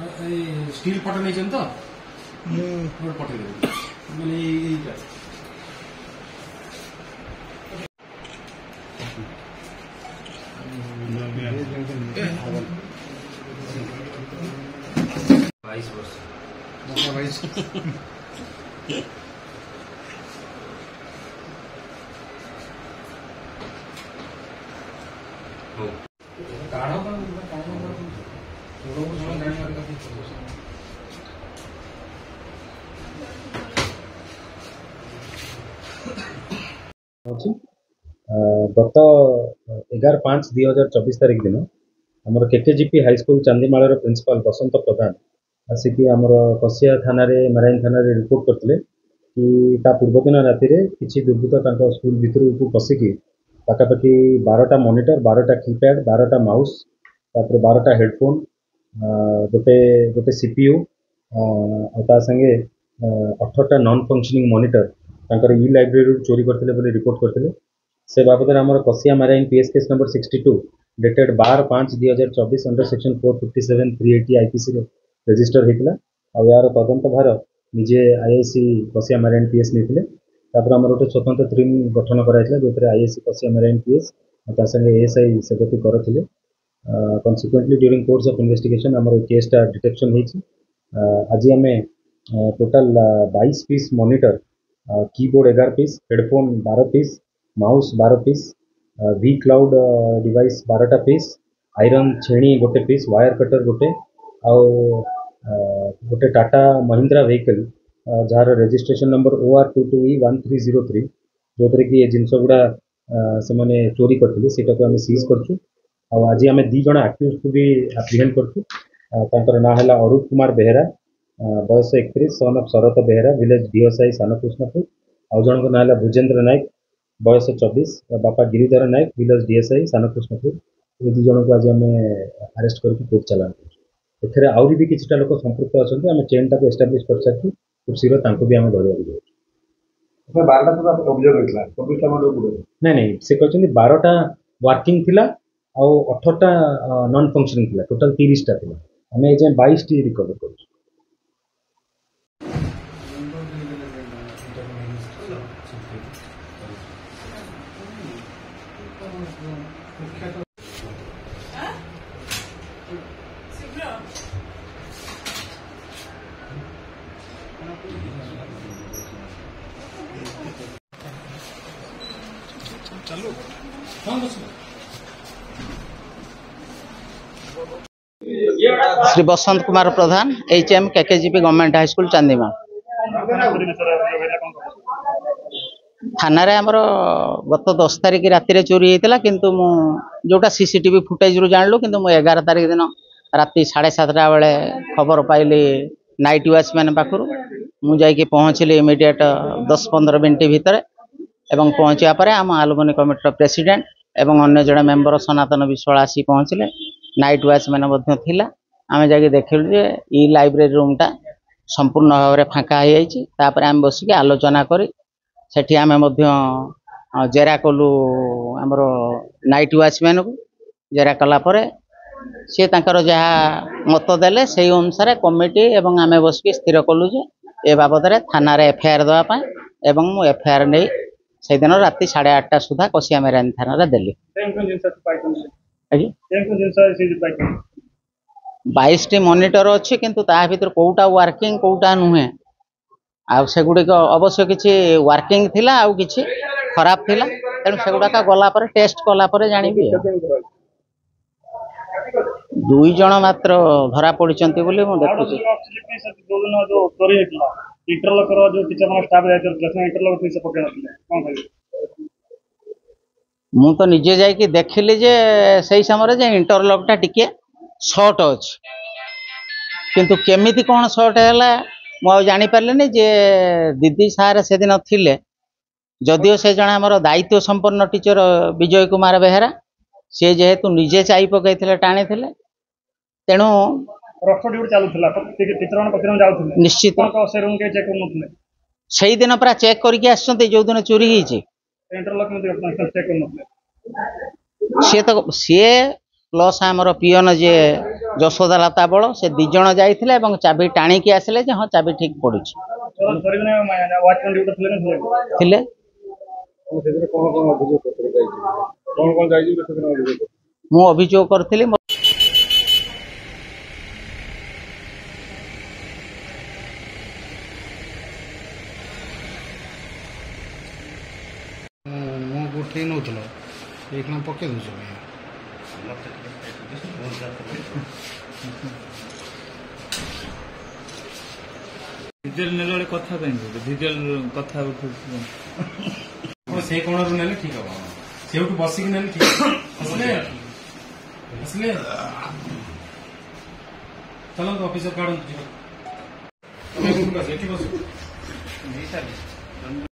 Steel पट नहीं तो पटे मैंने बाईस वर्ष गत 11/5/2024 तारीख दिन आमर केकेजीपी हाईस्कल चांदीमाल प्रिंसिपाल बसंत प्रधान आसिकी आमर कसिया थाना मेराइन थाना रिपोर्ट करते कि पूर्व दिन राति किसी दुर्बृत्त स्कूल भितर को पशिकी पाखापाखि 12टा मॉनिटर 12टा कीपैड 12टा माउस 12टा हेडफोन गोटे गोटे सीपीयू संगे 18टा नॉन फंक्शनिंग मॉनिटर तांकर ई लाइब्रेरी चोरी करते रिपोर्ट करते से बाबद आम Kasia marine PS case number 62 dated 12/5/2024 under section 457 380 IPC register होता और यार तदंत भार निजे आईआईसी कसिया मेराइन पीएस नहीं आम गोटे स्वतंत्र टीम गठन कराइला जो आईआईसी कसिया मेराइन पीएस संगे एएसआई सेगती करते consequently during course of investigation आम केसटा डिटेक्शन होती आज आम total 22 piece monitor keyboard 11 piece headphone 12 piece mouse 12 piece V cloud device 12टा पीस आयरन छेणी गोटे पीस वायर कटर गोटे आउ गोटे टाटा महिंद्रा व्हीकल जार रजिस्ट्रेशन नंबर OR22E1303 जो थे कि ये जिनस गुड़ा से मैंने चोरी करते को आम सीज करूँ आज आम 2 जन आक्यूज को भी एप्रिहेंड करूँ ना है अरूप कुमार बेहरा बयस 31 son of Sarat Behera village डीओसाई सानकृष्णपुर आउ जन ना है भुजेन्द्र नायक बयस 24 बापा गिरिधर नायक विलेज डीएसआई सानकृष्णपुर ये 2 जन को आज आम अरेस्ट करके कोर्ट चलान एथे आहरी भी किसी लोक संपृक्त अच्छा आम चेन टाक एस्टाब्लीश कर सारी खूब शीघ्र भी आम धरवा नहीं नहीं से कहते 12टा वर्किंग थिला आउ 18टा नॉन फंक्शनिंग थिला टोटल 30टा थिला आम ए 22टी रिकवर कर श्री बसंत कुमार प्रधान HM केकेजीपी गवर्नमेंट हाईस्कल चांदीमा थाना रे हमर गत 10 तारिख राति चोरी होता किंतु मु जोटा सीसीटीवी फुटेज रु जानलु किंतु मु 11 तारिख दिन राति 7:30 बेले खबर पाइली नाइट वॉचमैन पाखरु मु जाइके पहुँचली इमिडिएट 10-15 मिनट भितर एवं पहुँचा पर आम आलुमनी कमिटीर प्रेसिडेंट एवं अन्य जड़े मेंबर सनातन विश्वाल आसी पहुँचले नाइट वॉचमैन आम जाके देखिलु जे ई लाइब्रेरी रूमटा संपूर्ण भाव में फाँका हो आम बसिक आलोचना करी सेठी आम जेरा कलु आमर नाइट वॉचमैन को जेरा कलापर सी तांकर जहाँ मत देले से अनुसार कमिटी एवं आम बसिक स्थिर कलु जे ए बाबद थाना एफआईआर देवाई एवं मु एफआईआर नहीं से दिन राति 8:30 सुधा कसिया मेराइन थाना देली 22टी मॉनिटर अच्छी किंतु ता भीतर कोटा वर्किंग कोटा नुहे आ सेगुड़ी अवश्य किसी वर्किंग थिला आउ किसी खराब थिला तेणु सेगुड़ाक गला पर टेस्ट कला पर जानिबी 2 जन मात्र धरा पड़िचंती बोली मु देखुची मु तो निजे जाइए देखिली जे सही समय जे इंटरलॉकटा टिके शॉर्ट अच्छी किंतु केमिति कौन शॉर्ट है मुझे जानी पारे जे दीदी सार से दिन थिले जदिओ से जन आमर दायित्व संपन्न टीचर विजय कुमार बेहरा सी जेहेतु निजे चाई पकई टाणी तेणु निश्चित से दिन पूरा चेक करके जो दिन चोरी सी तो सी प्लस आमर पियन जे ଯଶୋଦାଲତା ବଳ ସେ 2 ଜଣ ଯାଇଥିଲେ ଏବଂ ଚାବି ଟାଣିକି ଆସିଲେ ଯେ ହଁ ଚାବି ଠିକ ପଡୁଛି ଥିଲେ। ମୁଁ ଅଭିଯୋଗ କରିଥିଲି ମୁଁ ଗୋଟିଏ ନେଉଥିଲ ଏଇଖିଣା ପକେଇ ଦେଉଛ ଡିଜେଲ ନେଲା ବେଳେ କଥା ପାଇଁ ଡିଜେଲ କଥା ଉଠୁଛି ସେ କୋଣରୁ ନେଲେ ଠିକ ହବ ସେଇଠୁ ବସିକି ନେଲେ ଠିକ ଆସିଲେ ଚାଲନ୍ତୁ ଅଫିସର କାଢନ୍ତୁ ଯିବା। ଏଠି ବସ